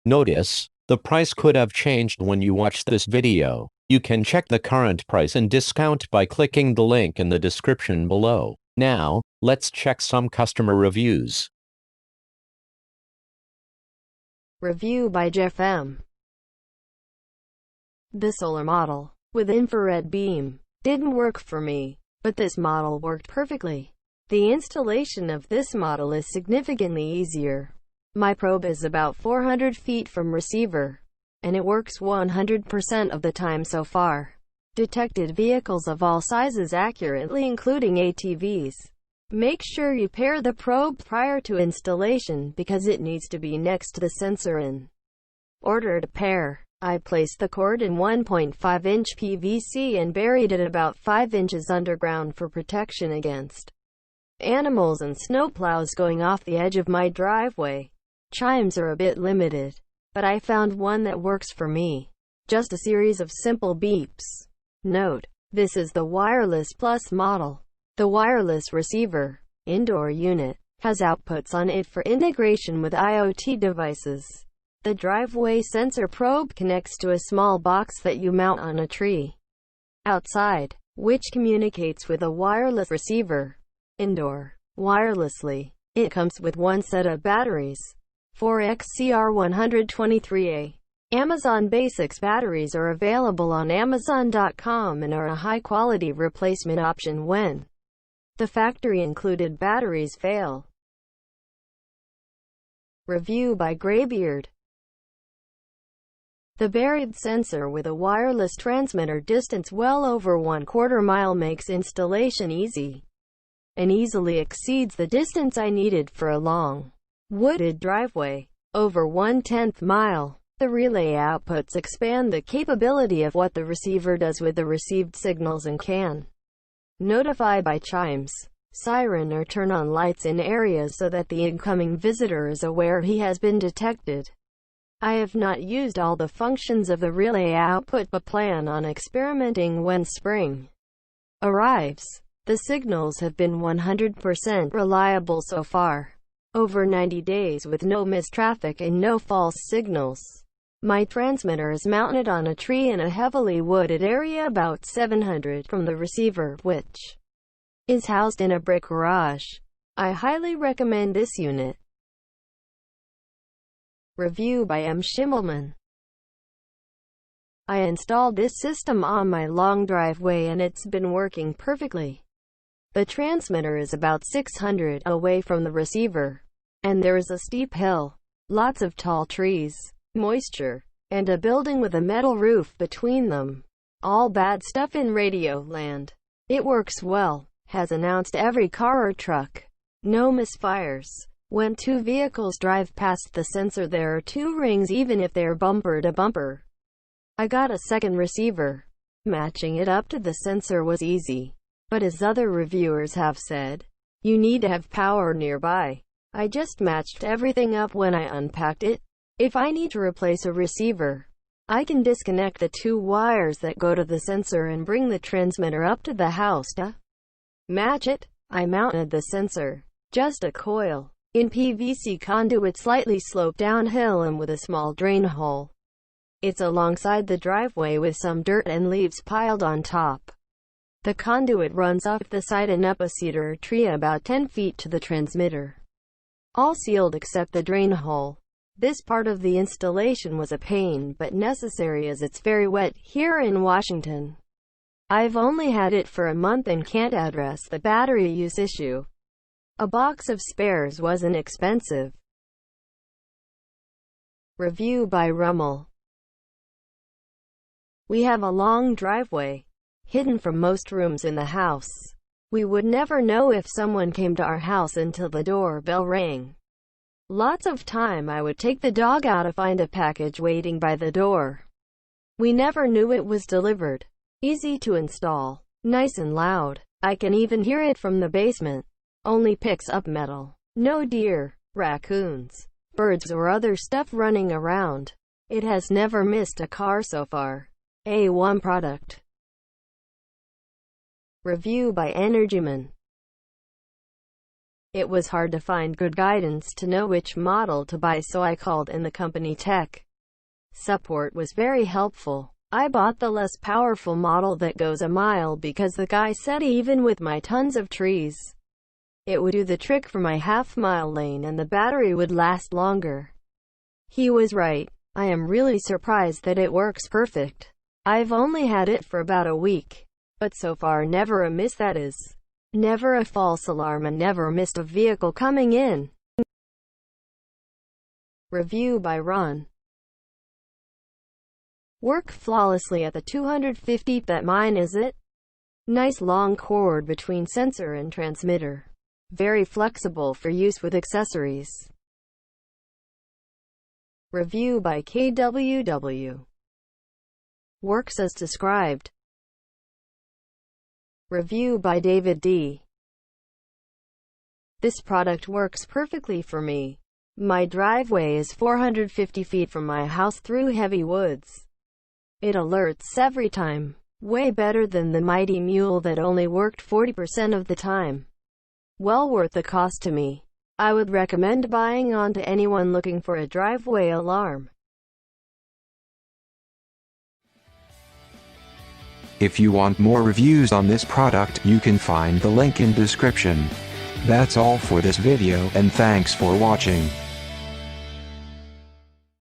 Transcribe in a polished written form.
Notice, the price could have changed when you watched this video. You can check the current price and discount by clicking the link in the description below. Now, let's check some customer reviews. Review by Jeff M. The solar model, with infrared beam, didn't work for me, but this model worked perfectly. The installation of this model is significantly easier. My probe is about 400 feet from receiver, and it works 100% of the time so far. Detected vehicles of all sizes accurately, including ATVs. Make sure you pair the probe prior to installation because it needs to be next to the sensor in order to pair. I placed the cord in 1.5-inch PVC and buried it about 5 inches underground for protection against animals and snowplows going off the edge of my driveway. Chimes are a bit limited, but I found one that works for me. Just a series of simple beeps. Note: this is the Wireless Plus model. The wireless receiver, indoor unit, has outputs on it for integration with IoT devices. The DrivewaySensor probe connects to a small box that you mount on a tree outside, which communicates with a wireless receiver indoor wirelessly. It comes with one set of batteries, 4XCR123A. Amazon Basics batteries are available on Amazon.com and are a high-quality replacement option when the factory-included batteries fail. Review by Graybeard. The buried sensor with a wireless transmitter distance well over 1/4 mile makes installation easy, and easily exceeds the distance I needed for a long, wooded driveway, over 1/10 mile. The relay outputs expand the capability of what the receiver does with the received signals and can notify by chimes, siren, or turn on lights in areas so that the incoming visitor is aware he has been detected. I have not used all the functions of the relay output but plan on experimenting when spring arrives. The signals have been 100% reliable so far. Over 90 days with no missed traffic and no false signals. My transmitter is mounted on a tree in a heavily wooded area about 700 from the receiver, which is housed in a brick garage. I highly recommend this unit. Review by M. Schimmelman. I installed this system on my long driveway and it's been working perfectly. The transmitter is about 600 away from the receiver, and there is a steep hill, lots of tall trees, moisture, and a building with a metal roof between them. All bad stuff in radio land. It works well, has announced every car or truck. No misfires. When two vehicles drive past the sensor there are two rings even if they're bumper to bumper. I got a second receiver. Matching it up to the sensor was easy, but as other reviewers have said, you need to have power nearby. I just matched everything up when I unpacked it. If I need to replace a receiver, I can disconnect the two wires that go to the sensor and bring the transmitter up to the house to match it. I mounted the sensor, just a coil, in PVC conduit slightly sloped downhill and with a small drain hole. It's alongside the driveway with some dirt and leaves piled on top. The conduit runs off the side and up a cedar tree about 10 feet to the transmitter. All sealed except the drain hole. This part of the installation was a pain but necessary as it's very wet here in Washington. I've only had it for a month and can't address the battery use issue. A box of spares wasn't expensive. Review by Rummel. We have a long driveway, hidden from most rooms in the house. We would never know if someone came to our house until the doorbell rang. Lots of time I would take the dog out to find a package waiting by the door. We never knew it was delivered. Easy to install. Nice and loud. I can even hear it from the basement. Only picks up metal. No deer, raccoons, birds or other stuff running around. It has never missed a car so far. A1 product. Review by Energyman. It was hard to find good guidance to know which model to buy, so I called in the company tech. Support was very helpful. I bought the less powerful model that goes a mile because the guy said even with my tons of trees, it would do the trick for my half-mile lane and the battery would last longer. He was right. I am really surprised that it works perfect. I've only had it for about a week, but so far never a miss, that is, never a false alarm, and never missed a vehicle coming in. Review by Ron. Work flawlessly at the 250. That mine is it. Nice long cord between sensor and transmitter. Very flexible for use with accessories. Review by KWW. Works as described. Review by David D. This product works perfectly for me. My driveway is 450 feet from my house through heavy woods. It alerts every time. Way better than the Mighty Mule that only worked 40% of the time. Well worth the cost to me. I would recommend buying on to anyone looking for a driveway alarm. If you want more reviews on this product, you can find the link in description. That's all for this video, and thanks for watching.